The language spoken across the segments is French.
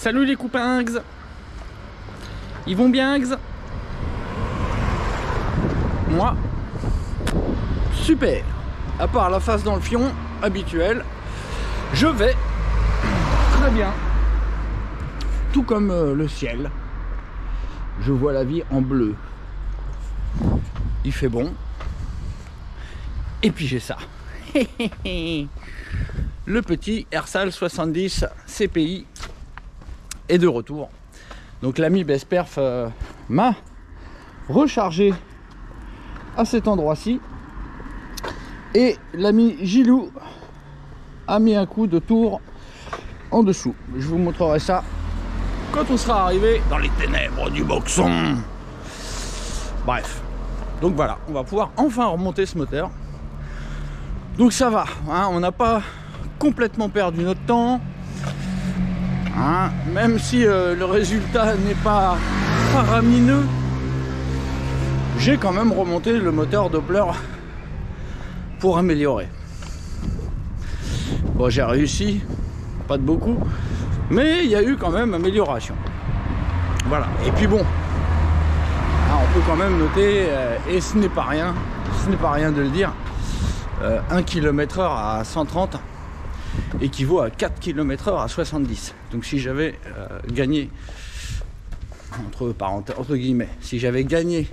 Salut les copains. Ils vont bien, moi, super. À part la face dans le fion habituelle, je vais très bien. Tout comme le ciel. Je vois la vie en bleu. Il fait bon. Et puis j'ai ça. Le petit Ersal 70 CPI est de retour. Donc l'ami Bestperf m'a rechargé à cet endroit-ci. Et l'ami Gilou a mis un coup de tour en dessous. Je vous montrerai ça quand on sera arrivé dans les ténèbres du boxon. Bref. Donc voilà, on va pouvoir enfin remonter ce moteur. Donc ça va, hein, on n'a pas complètement perdu notre temps. Hein, même si le résultat n'est pas faramineux, j'ai quand même remonté le moteur Doppler pour améliorer. Bon, j'ai réussi, pas de beaucoup, mais il y a eu quand même amélioration. Voilà, et puis bon, hein, on peut quand même noter, et ce n'est pas rien de le dire, 1 km/h à 130 équivaut à 4 km/h à 70. Donc si j'avais gagné, entre guillemets, si j'avais gagné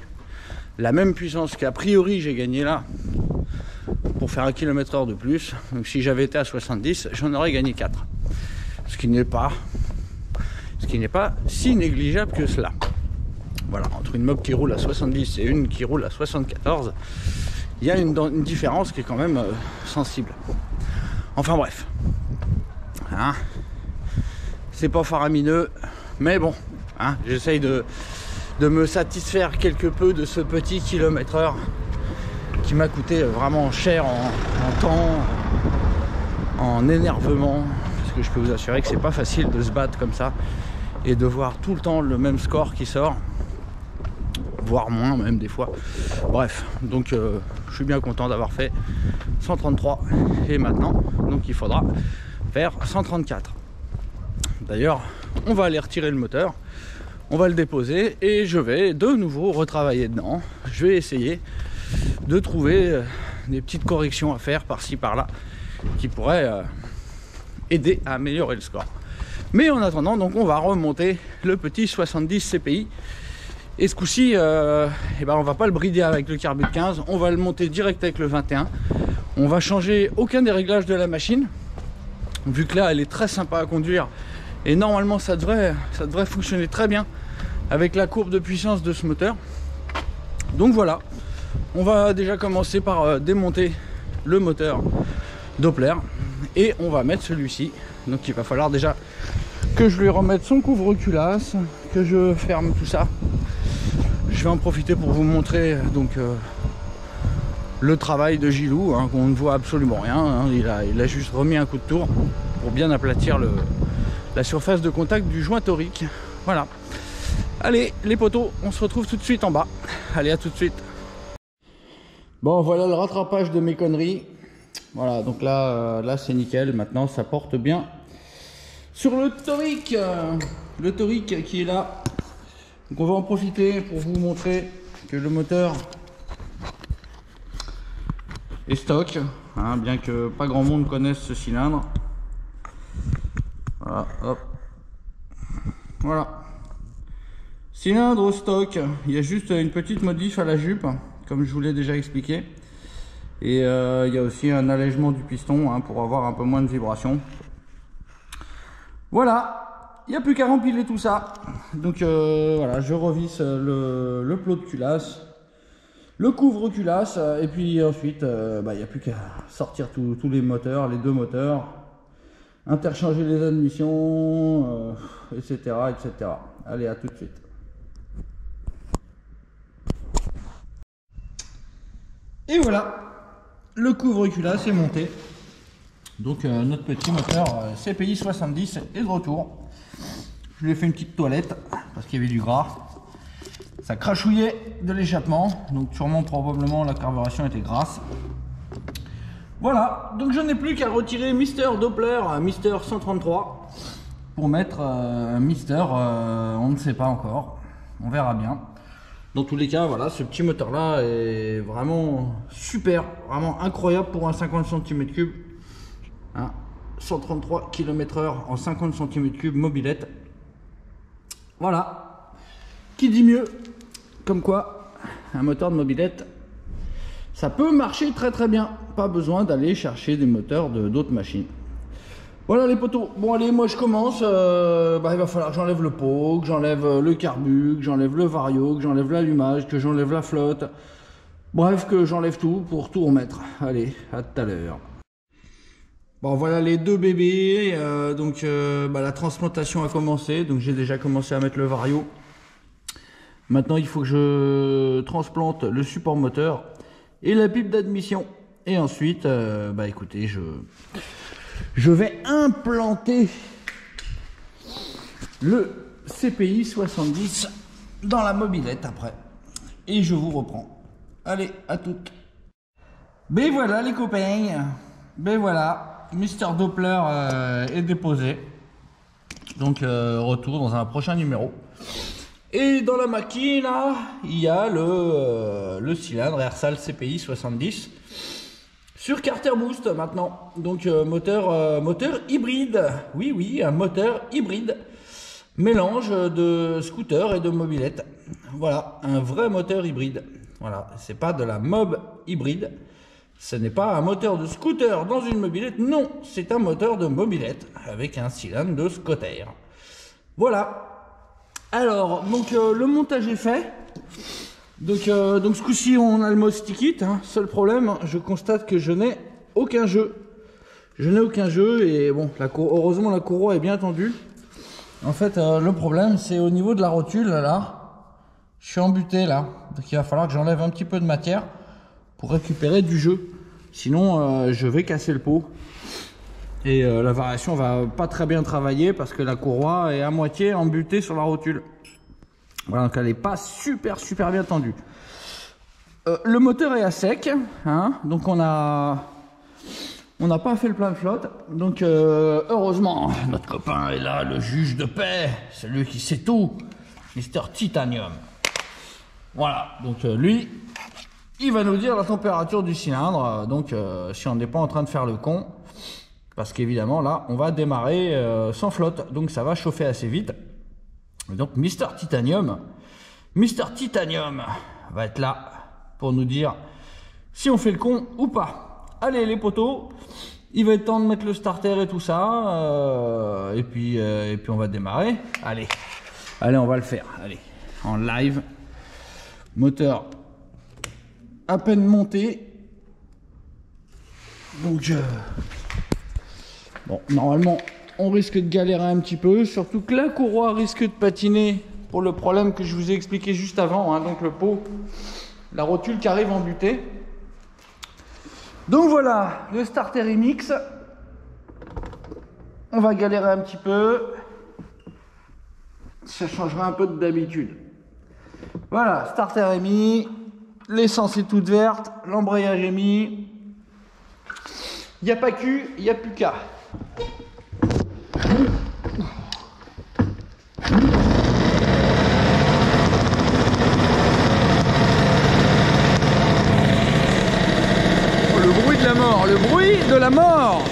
la même puissance qu'a priori j'ai gagné là, pour faire 1 km/h de plus, donc si j'avais été à 70, j'en aurais gagné 4. Ce qui n'est pas si négligeable que cela. Voilà, entre une mob qui roule à 70 et une qui roule à 74, il y a une différence qui est quand même sensible. Enfin bref, hein, c'est pas faramineux, mais bon, hein, j'essaye de me satisfaire quelque peu de ce petit kilomètre-heure qui m'a coûté vraiment cher en temps, en énervement, parce que je peux vous assurer que c'est pas facile de se battre comme ça et de voir tout le temps le même score qui sort, voire moins même des fois. Bref, donc je suis bien content d'avoir fait 133 et maintenant donc il faudra faire 134. D'ailleurs on va aller retirer le moteur, on va le déposer et je vais de nouveau retravailler dedans. Je vais essayer de trouver des petites corrections à faire par-ci par-là qui pourraient aider à améliorer le score. Mais en attendant, donc on va remonter le petit 70 CPI. Et ce coup-ci, on va pas le brider avec le carbu de 15, on va le monter direct avec le 21. On va changer aucun des réglages de la machine, vu que là elle est très sympa à conduire et normalement ça devrait fonctionner très bien avec la courbe de puissance de ce moteur. Donc voilà, on va déjà commencer par démonter le moteur Doppler et on va mettre celui-ci. Donc il va falloir déjà que je lui remette son couvre-culasse, que je ferme tout ça. Je vais en profiter pour vous montrer donc le travail de Gilou, hein, qu'on ne voit absolument rien, hein. Il a juste remis un coup de tour pour bien aplatir la surface de contact du joint torique. Voilà. Allez les potos, on se retrouve tout de suite en bas. Allez, à tout de suite. Bon, voilà le rattrapage de mes conneries. Voilà, donc là c'est nickel. Maintenant ça porte bien sur le torique. Le torique qui est là. Donc on va en profiter pour vous montrer que le moteur est stock, hein, bien que pas grand monde connaisse ce cylindre. Voilà, hop. Voilà. Cylindre stock, il y a juste une petite modif à la jupe, comme je vous l'ai déjà expliqué. Et il y a aussi un allègement du piston, hein, pour avoir un peu moins de vibration. Voilà. Il n'y a plus qu'à rempiler tout ça. Donc voilà, je revisse le plot de culasse, le couvre-culasse, et puis ensuite, il n'y a plus qu'à sortir tous les moteurs, les deux moteurs, interchanger les admissions, etc., etc. Allez, à tout de suite. Et voilà, le couvre-culasse est monté. Donc notre petit moteur CPI 70 est de retour. Je lui ai fait une petite toilette parce qu'il y avait du gras. Ça crachouillait de l'échappement, donc sûrement probablement la carburation était grasse. Voilà, donc je n'ai plus qu'à retirer Mister Doppler, Mister 133. pour mettre un Mister, on ne sait pas encore, on verra bien. Dans tous les cas, voilà, ce petit moteur là est vraiment super, vraiment incroyable pour un 50 cm3, hein, 133 km/h en 50 cm3 mobilette. Voilà, qui dit mieux, comme quoi un moteur de mobilette ça peut marcher très bien, pas besoin d'aller chercher des moteurs d'autres machines. Voilà les potos, bon allez, moi je commence, il va falloir que j'enlève le pot, que j'enlève le carbu, que j'enlève le vario, que j'enlève l'allumage, que j'enlève la flotte, bref que j'enlève tout pour tout remettre. Allez, à tout à l'heure. Bon voilà les deux bébés, la transplantation a commencé, donc j'ai déjà commencé à mettre le vario. Maintenant il faut que je transplante le support moteur et la pipe d'admission. Et ensuite, écoutez, je vais implanter le CPI 70 dans la mobilette après. Et je vous reprends. Allez, à toutes. Ben voilà les copains. Ben voilà, Mister Doppler est déposé. Donc retour dans un prochain numéro. Et dans la machine, là, il y a le cylindre Ersal CPI 70. Sur Carter Boost maintenant, donc moteur hybride, oui, un moteur hybride, mélange de scooter et de mobilette. Voilà, un vrai moteur hybride. Voilà, c'est pas de la mob hybride, ce n'est pas un moteur de scooter dans une mobilette, non, c'est un moteur de mobilette avec un cylindre de Scotter. Voilà. Alors, donc le montage est fait. Donc ce coup-ci on a le mode stick it, hein. Seul problème, je constate que je n'ai aucun jeu. Je n'ai aucun jeu et bon, heureusement la courroie est bien tendue. En fait le problème c'est au niveau de la rotule là. Je suis embuté là, donc il va falloir que j'enlève un petit peu de matière pour récupérer du jeu. Sinon je vais casser le pot. Et la variation va pas très bien travailler parce que la courroie est à moitié embutée sur la rotule. Voilà, donc elle n'est pas super bien tendue. Le moteur est à sec, hein, donc on n'a pas fait le plein de flotte. Donc heureusement, notre copain est là, le juge de paix, celui qui sait tout, Mister Titanium. Voilà, donc lui, il va nous dire la température du cylindre, donc si on n'est pas en train de faire le con, parce qu'évidemment là, on va démarrer sans flotte, donc ça va chauffer assez vite. Et donc Mister Titanium va être là pour nous dire si on fait le con ou pas. Allez les potos, il va être temps de mettre le starter et tout ça, et puis on va démarrer. Allez, on va le faire. Allez, en live, moteur à peine monté. Donc bon, normalement on risque de galérer un petit peu, surtout que la courroie risque de patiner pour le problème que je vous ai expliqué juste avant, hein, donc le pot, la rotule qui arrive embutée. Donc voilà, le starter MX, on va galérer un petit peu, ça changera un peu d'habitude. Voilà, starter est mis, l'essence est toute verte, l'embrayage est mis, il n'y a pas Q, il n'y a plus K. Le bruit de la mort, le bruit de la mort.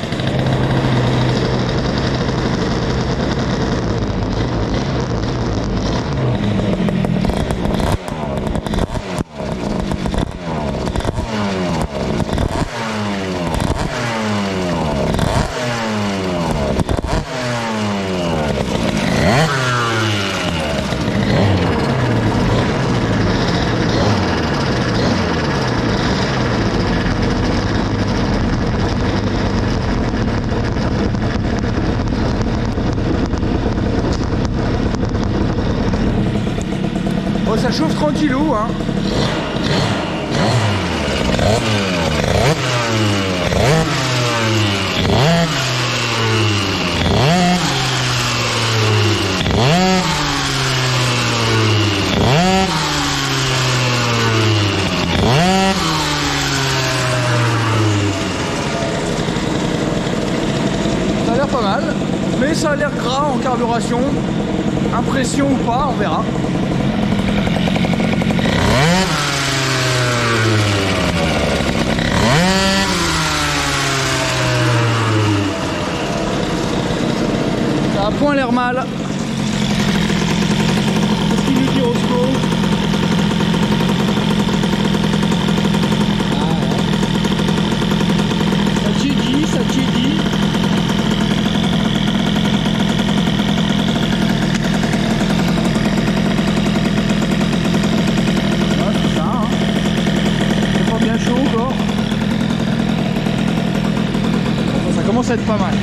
Ça chauffe tranquillou, hein. Ça a l'air pas mal, mais Mais ça a l'air gras en carburation. Impression ou pas, on verra. Ça a point l'air mal. Qu'est-ce qu'il nous dit Roscoe? Ça t'y est dit. Ah, c'est ça, hein. C'est pas bien chaud encore. Bon, ça commence à être pas mal.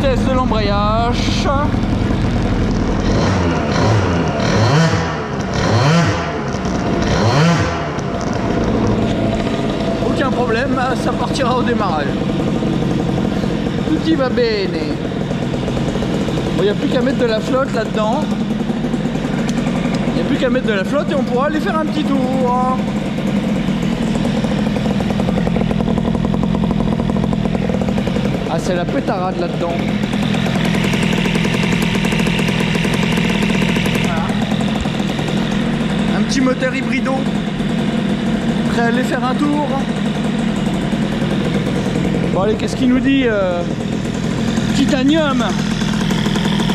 Test de l'embrayage. Aucun problème, ça partira au démarrage. Tout y va bene. Bon, il n'y a plus qu'à mettre de la flotte là-dedans. Il n'y a plus qu'à mettre de la flotte et on pourra aller faire un petit tour. Ah, c'est la pétarade là-dedans. Voilà. Un petit moteur hybrido. Prêt à aller faire un tour. Bon allez, qu'est-ce qu'il nous dit Titanium.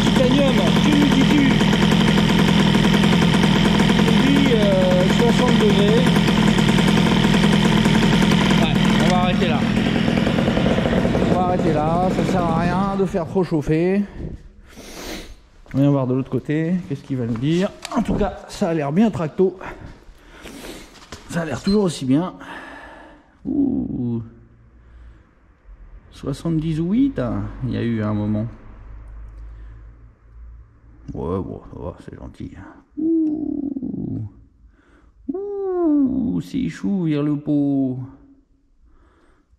Titanium, tu nous dis-tu? Il nous dit 60 degrés. Ouais, on va arrêter là. On va arrêter là, ça sert à rien de faire trop chauffer. On va voir de l'autre côté, qu'est-ce qu'il va nous dire. En tout cas, ça a l'air bien tracto. Ça a l'air toujours aussi bien. Ouh. 78, hein. Il y a eu un moment. Ouais, bon, c'est gentil. Ouh. Ouh, c'est chou vers le pot.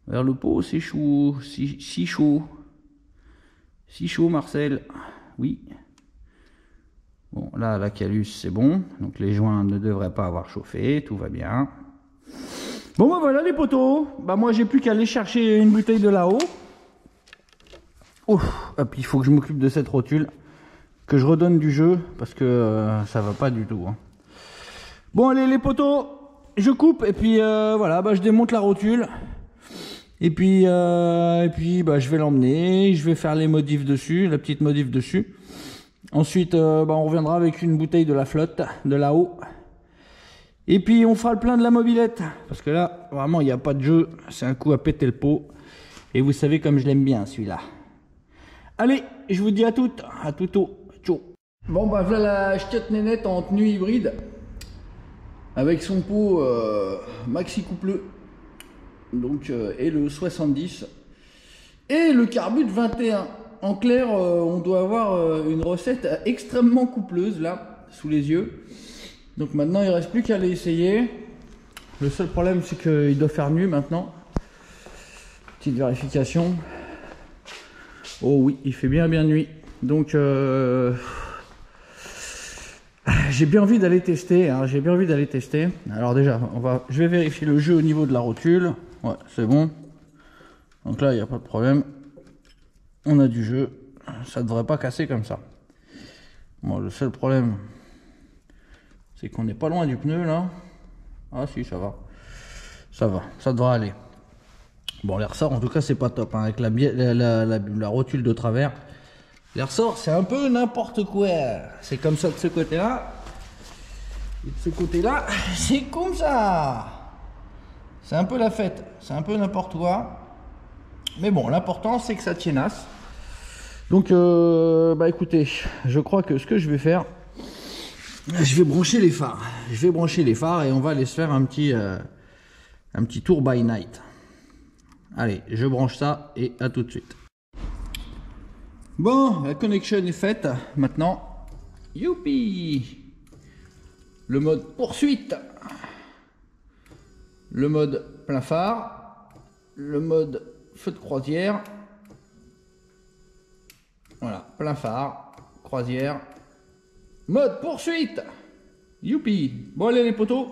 Vers le pot, c'est chaud, si chaud. Si chaud, Marcel. Oui. Bon, là, la calus, c'est bon. Donc, les joints ne devraient pas avoir chauffé. Tout va bien. Bon, ben voilà les poteaux. Bah, moi, j'ai plus qu'à aller chercher une bouteille de là-haut. Ouf, hop, il faut que je m'occupe de cette rotule. Que je redonne du jeu. Parce que ça va pas du tout. Hein. Bon, allez, les poteaux. Je coupe. Et puis, voilà, bah, je démonte la rotule. Et puis bah, je vais l'emmener, je vais faire les modifs dessus, la petite modif dessus. Ensuite, bah, on reviendra avec une bouteille de la flotte, de là-haut. Et puis on fera le plein de la mobilette. Parce que là, vraiment, il n'y a pas de jeu. C'est un coup à péter le pot. Et vous savez comme je l'aime bien, celui-là. Allez, je vous dis à toutes, à tout tôt. Ciao. Bon, bah voilà la ch'tiotte nénette en tenue hybride. Avec son pot maxi coupleux. Donc, et le 70 et le carbut 21. En clair, on doit avoir une recette extrêmement coupleuse là sous les yeux. Donc maintenant il ne reste plus qu'à aller essayer. Le seul problème c'est qu'il doit faire nuit maintenant. Petite vérification. Oh oui, il fait bien nuit. Donc j'ai bien envie d'aller tester, hein, j'ai bien envie d'aller tester. Alors déjà, je vais vérifier le jeu au niveau de la rotule. Ouais, c'est bon. Donc là, il n'y a pas de problème. On a du jeu. Ça ne devrait pas casser comme ça. Bon, le seul problème, c'est qu'on n'est pas loin du pneu là. Ah si, ça va. Ça va, ça devrait aller. Bon, les ressorts, en tout cas, c'est pas top. Hein, avec la rotule de travers. Les ressorts, c'est un peu n'importe quoi. C'est comme ça de ce côté-là. Et de ce côté-là, c'est comme ça. C'est un peu la fête. C'est un peu n'importe quoi. Mais bon, l'important, c'est que ça tiennasse. Donc, bah écoutez, je crois que ce que je vais faire, je vais brancher les phares. Je vais brancher les phares et on va aller se faire un petit tour by night. Allez, je branche ça et à tout de suite. Bon, la connexion est faite. Maintenant, youpi! Le mode poursuite. Le mode plein phare. Le mode feu de croisière. Voilà, plein phare, croisière, mode poursuite. Youpi. Bon allez les potos,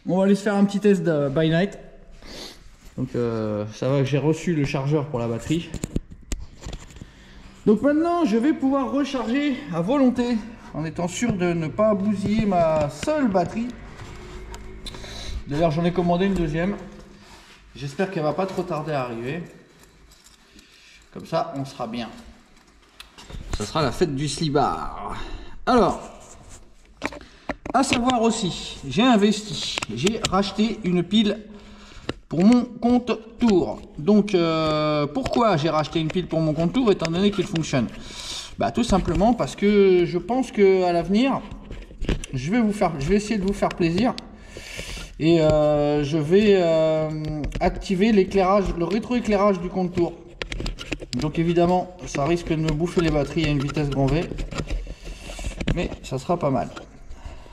on va aller se faire un petit test de by night. Donc ça va, j'ai reçu le chargeur pour la batterie. Donc maintenant je vais pouvoir recharger à volonté en étant sûr de ne pas bousiller ma seule batterie. D'ailleurs j'en ai commandé une deuxième. J'espère qu'elle va pas trop tarder à arriver. Comme ça on sera bien. Ça sera la fête du slibard. Alors, à savoir aussi, j'ai investi, j'ai racheté une pile pour mon compte Tour. Donc pourquoi j'ai racheté une pile pour mon compte Tour étant donné qu'il fonctionne? Bah tout simplement parce que je pense que à l'avenir je vais essayer de vous faire plaisir et je vais activer l'éclairage, le rétroéclairage du compte Tour. Donc évidemment ça risque de me bouffer les batteries à une vitesse grand V, mais ça sera pas mal.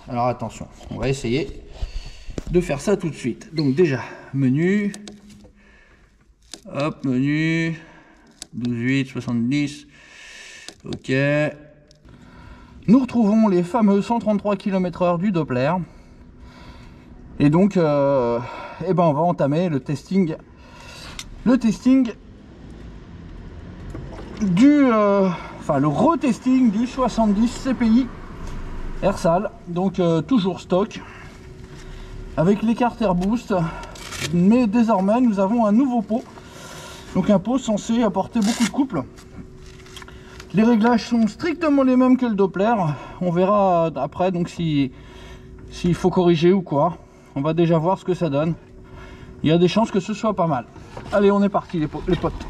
Alors attention, on va essayer de faire ça tout de suite. Donc déjà, menu, hop, menu, 12.8, 70, ok. Nous retrouvons les fameux 133 km/h du Doppler. Et donc, eh ben on va entamer le testing du, enfin le retesting du 70 CPI Airsal, donc toujours stock avec l'écarteur boost, mais désormais nous avons un nouveau pot, donc un pot censé apporter beaucoup de couple. Les réglages sont strictement les mêmes que le Doppler, on verra après donc s'il faut corriger ou quoi. On va déjà voir ce que ça donne. Il y a des chances que ce soit pas mal. Allez, on est parti les potes.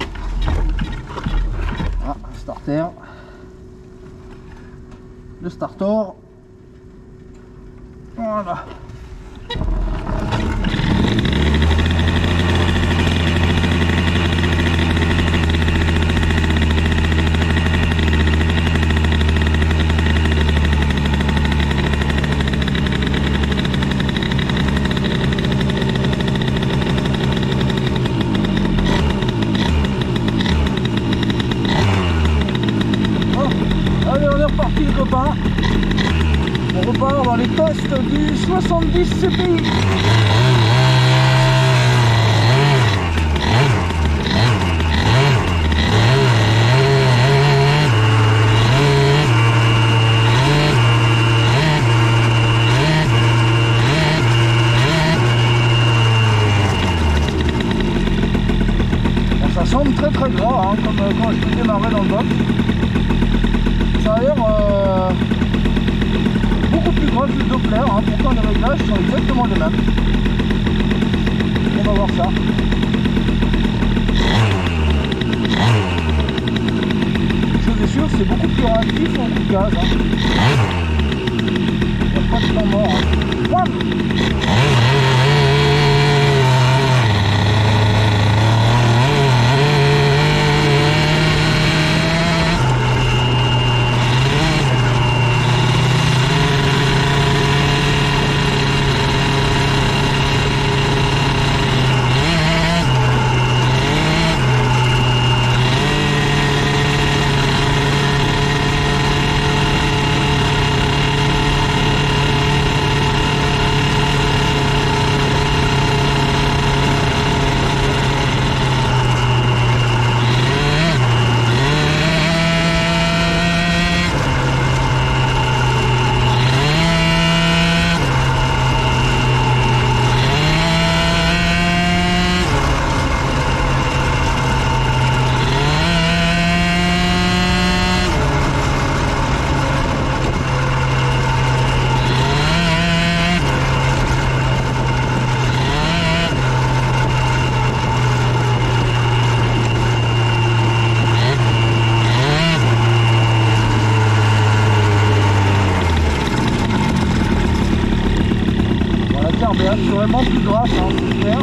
Ah, starter, le starter. Voilà. Allez, on est reparti les copains. On repart dans les tests du 70 CPI. Bon, ça semble très gras, hein, comme quand je démarrais dans le box. Ça a l'air beaucoup plus gras que le Doppler, hein. Pourtant les réglages sont exactement les mêmes. On va voir ça. Chose est sûre, c'est beaucoup plus réactif en coup de gaz. Hein. Il n'y a pas de temps mort. Hein. C'est vraiment plus grasse, hein, c'est clair.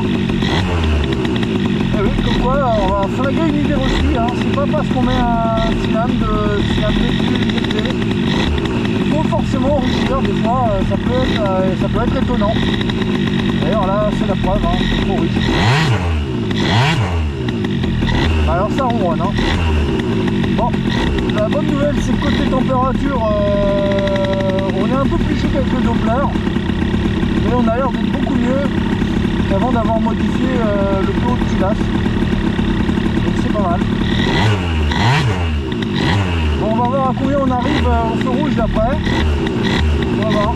Et oui, comme quoi, on va flaguer une idée aussi, hein. C'est pas parce qu'on met un cylindre de cylindre électrique, il faut forcément enrichir, des fois ça peut être étonnant. D'ailleurs là, c'est la preuve, hein, c'est trop riche. Alors ça ronronne, hein. Bon, Bon, la bonne nouvelle c'est que côté température, on est un peu plus chaud qu'avec le Doppler, mais on a l'air d'être beaucoup mieux qu'avant d'avoir modifié le plus haut de culasse. Donc c'est pas mal. Bon, on va voir à combien on arrive au feu rouge d'après. On va voir.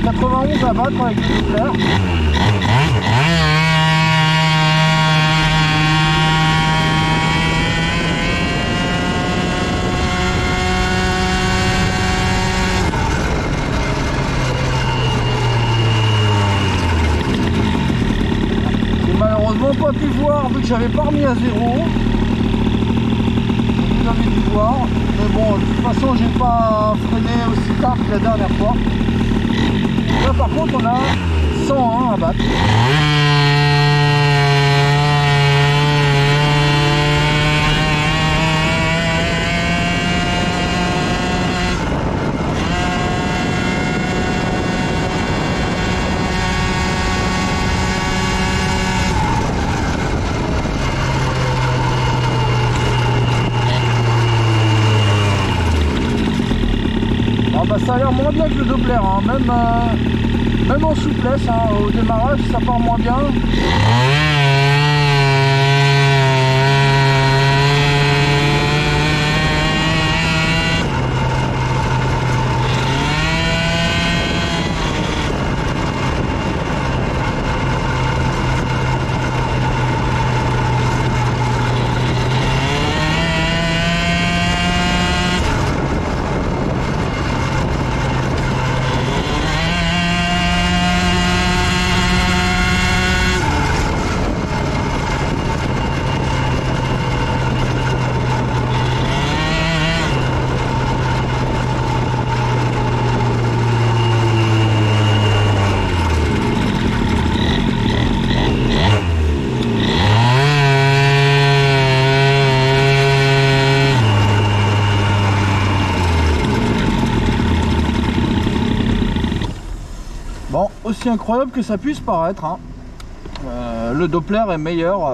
91 à battre avec le Doppler. Pas pu voir vu que j'avais pas remis à zéro. Vous avez pu voir, mais bon, de toute façon j'ai pas freiné aussi tard que la dernière fois. Là par contre on a 101 à battre. Ça a l'air moins bien que le Doppler, hein. Même en souplesse, hein, au démarrage ça part moins bien. Bon, aussi incroyable que ça puisse paraître, hein, le Doppler est meilleur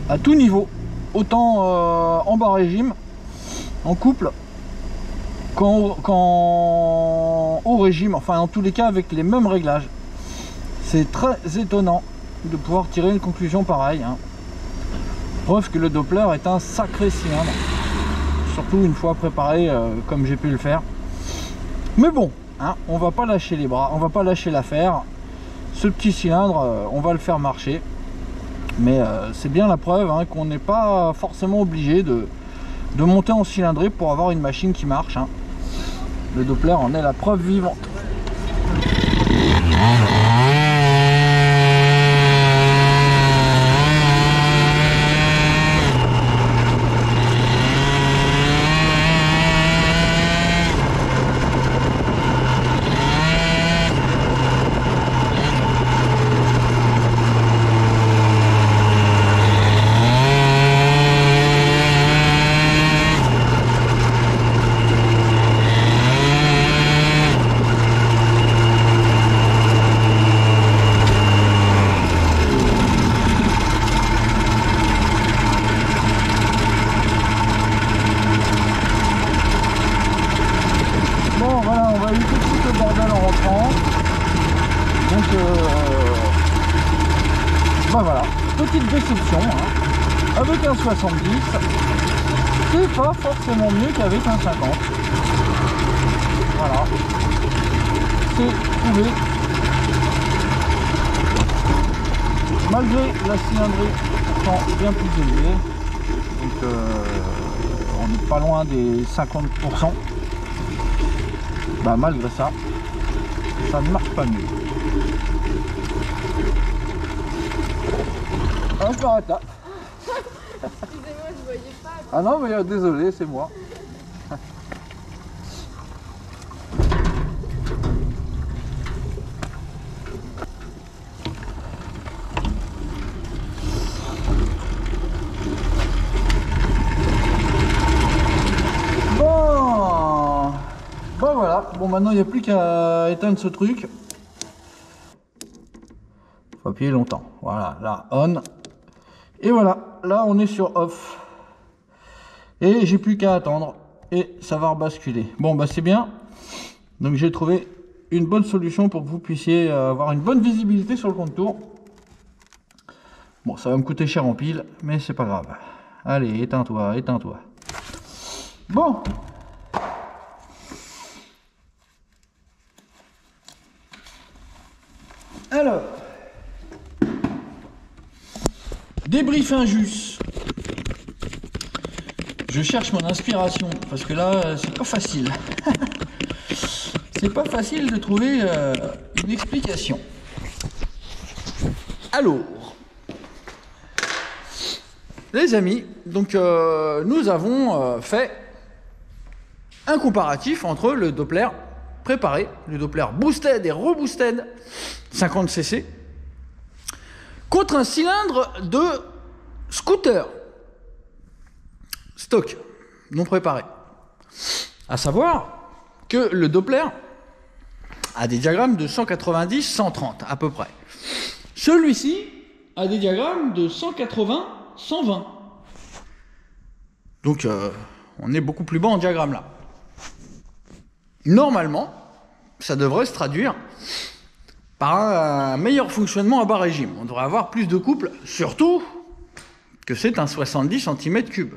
à tout niveau, autant en bas régime, en couple, qu'en haut régime, enfin en tous les cas avec les mêmes réglages. C'est très étonnant de pouvoir tirer une conclusion pareille, hein. Preuve que le Doppler est un sacré cylindre, surtout une fois préparé comme j'ai pu le faire. Mais bon, hein, on va pas lâcher les bras, on va pas lâcher l'affaire. Ce petit cylindre, on va le faire marcher. Mais c'est bien la preuve, hein, qu'on n'est pas forcément obligé de monter en cylindrée pour avoir une machine qui marche, hein. Le Doppler en est la preuve vivante. Bah voilà, petite déception, hein. Avec un 70, c'est pas forcément mieux qu'avec un 50. Voilà, c'est trouvé. Malgré la cylindrée étant bien plus élevée, donc on n'est pas loin des 50%. Bah malgré ça, ça ne marche pas mieux. Ah, je m'arrête là. Excusez-moi, je voyais pas. Ah non, mais désolé, c'est moi. Bon, voilà. Bon, maintenant, il n'y a plus qu'à éteindre ce truc. Faut appuyer longtemps. Voilà, là, on. Et voilà, là, on est sur off. Et j'ai plus qu'à attendre et ça va rebasculer. Bon bah c'est bien. Donc j'ai trouvé une bonne solution pour que vous puissiez avoir une bonne visibilité sur le contour. Bon, ça va me coûter cher en pile, mais c'est pas grave. Allez, éteins-toi, éteins-toi. Bon. Alors. Débrief injuste. Je cherche mon inspiration, parce que là, c'est pas facile. C'est pas facile de trouver une explication. Alors, les amis, donc nous avons fait un comparatif entre le Doppler préparé, le Doppler boosted et reboosted 50 cc contre un cylindre de scooter stock non préparé. À savoir que le Doppler a des diagrammes de 190-130 à peu près. Celui-ci a des diagrammes de 180-120. Donc on est beaucoup plus bas en diagramme là. Normalement, ça devrait se traduire par un meilleur fonctionnement à bas régime. On devrait avoir plus de couple, surtout que c'est un 70 cm3.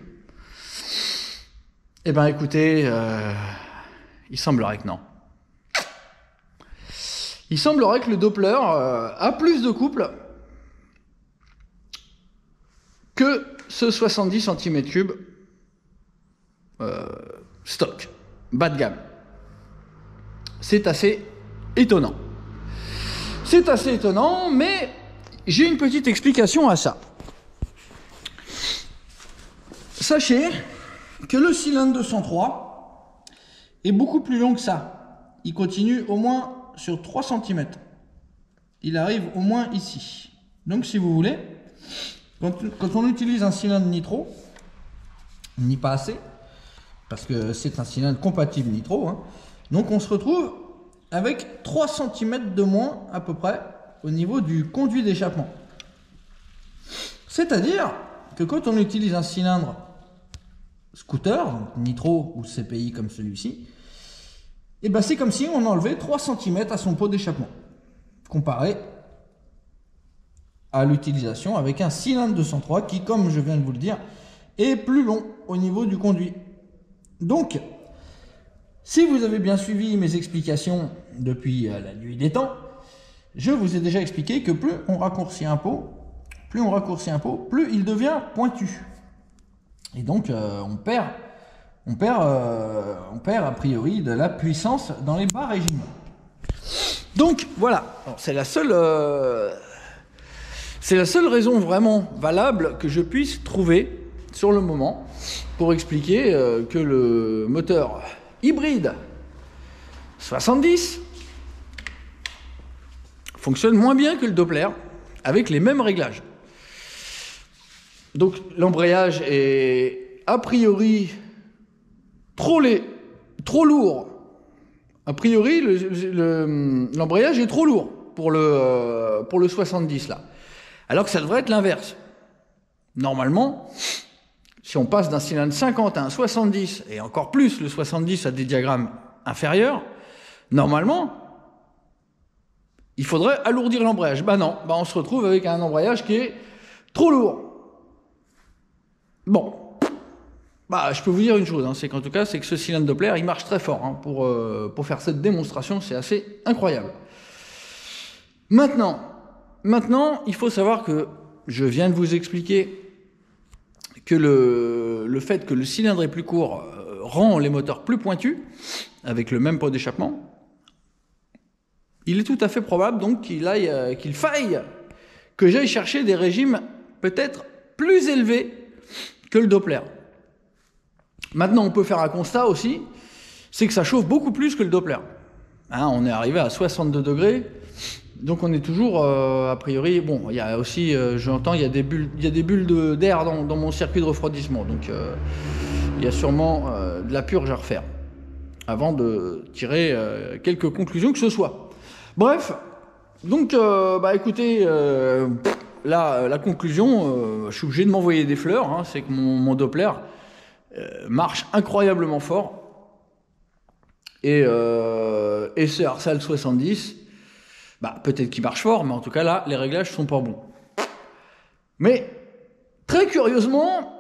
Eh bien écoutez, il semblerait que non. Il semblerait que le Doppler a plus de couple que ce 70 cm3 stock, bas de gamme. C'est assez étonnant. C'est assez étonnant, mais j'ai une petite explication à ça. Sachez que le cylindre 203 est beaucoup plus long que ça. Il continue au moins sur 3 cm. Il arrive au moins ici. Donc si vous voulez, quand on utilise un cylindre nitro, ni pas assez, parce que c'est un cylindre compatible nitro, hein, donc on se retrouve avec 3 cm de moins à peu près au niveau du conduit d'échappement. C'est-à-dire que quand on utilise un cylindre scooter, donc nitro ou CPI comme celui-ci, et ben c'est comme si on enlevait 3 cm à son pot d'échappement, comparé à l'utilisation avec un cylindre 203 qui, comme je viens de vous le dire, est plus long au niveau du conduit. Donc, si vous avez bien suivi mes explications depuis la nuit des temps, je vous ai déjà expliqué que plus on raccourcit un pot, plus il devient pointu. Et donc, on perd a priori de la puissance dans les bas régimes. Donc voilà, c'est la seule raison vraiment valable que je puisse trouver sur le moment pour expliquer que le moteur hybride 70 fonctionne moins bien que le Doppler avec les mêmes réglages. Donc l'embrayage est a priori trop lourd. A priori, l'embrayage est trop lourd pour le 70 là. Alors que ça devrait être l'inverse. Normalement, si on passe d'un cylindre 50 à un 70, et encore plus le 70 a des diagrammes inférieurs, normalement, il faudrait alourdir l'embrayage. Ben non, on se retrouve avec un embrayage qui est trop lourd. Bon. Je peux vous dire une chose, c'est qu'en tout cas, c'est que ce cylindre Doppler, il marche très fort pour faire cette démonstration, c'est assez incroyable. Maintenant, il faut savoir que je viens de vous expliquer que le fait que le cylindre est plus court rend les moteurs plus pointus, avec le même pot d'échappement. Il est tout à fait probable donc qu'il faille que j'aille chercher des régimes peut-être plus élevés que le Doppler. Maintenant, on peut faire un constat aussi, c'est que ça chauffe beaucoup plus que le Doppler. On est arrivé à 62 degrés, donc on est toujours, a priori, bon, il y a aussi, j'entends, il y a des bulles d'air dans mon circuit de refroidissement, donc il y a sûrement de la purge à refaire, avant de tirer quelques conclusions que ce soit. Bref, donc, écoutez, là, la conclusion, je suis obligé de m'envoyer des fleurs, c'est que mon Doppler marche incroyablement fort. Et ce Arsal 70, bah, peut-être qu'il marche fort, mais en tout cas là, les réglages sont pas bons. Mais très curieusement,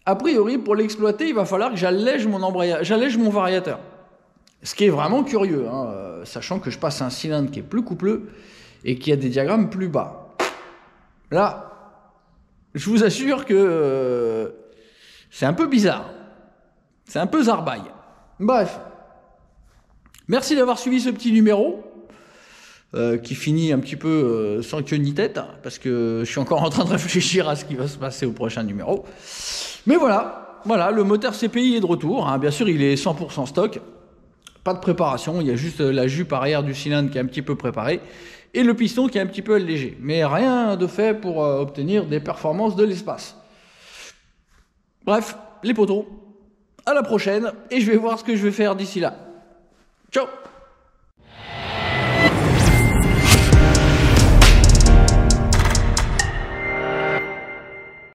a priori, pour l'exploiter, il va falloir que j'allège mon embrayage, j'allège mon variateur. Ce qui est vraiment curieux, hein, sachant que je passe un cylindre qui est plus coupleux et qui a des diagrammes plus bas. Là, je vous assure que c'est un peu bizarre. C'est un peu zarbaille. Bref. Merci d'avoir suivi ce petit numéro qui finit un petit peu sans queue ni tête, parce que je suis encore en train de réfléchir à ce qui va se passer au prochain numéro. Mais voilà, le moteur CPI est de retour. Hein. Bien sûr, il est 100% stock. Pas de préparation, il y a juste la jupe arrière du cylindre qui est un petit peu préparée et le piston qui est un petit peu allégé. Mais rien de fait pour obtenir des performances de l'espace. Bref, les potos, à la prochaine et je vais voir ce que je vais faire d'ici là. Ciao!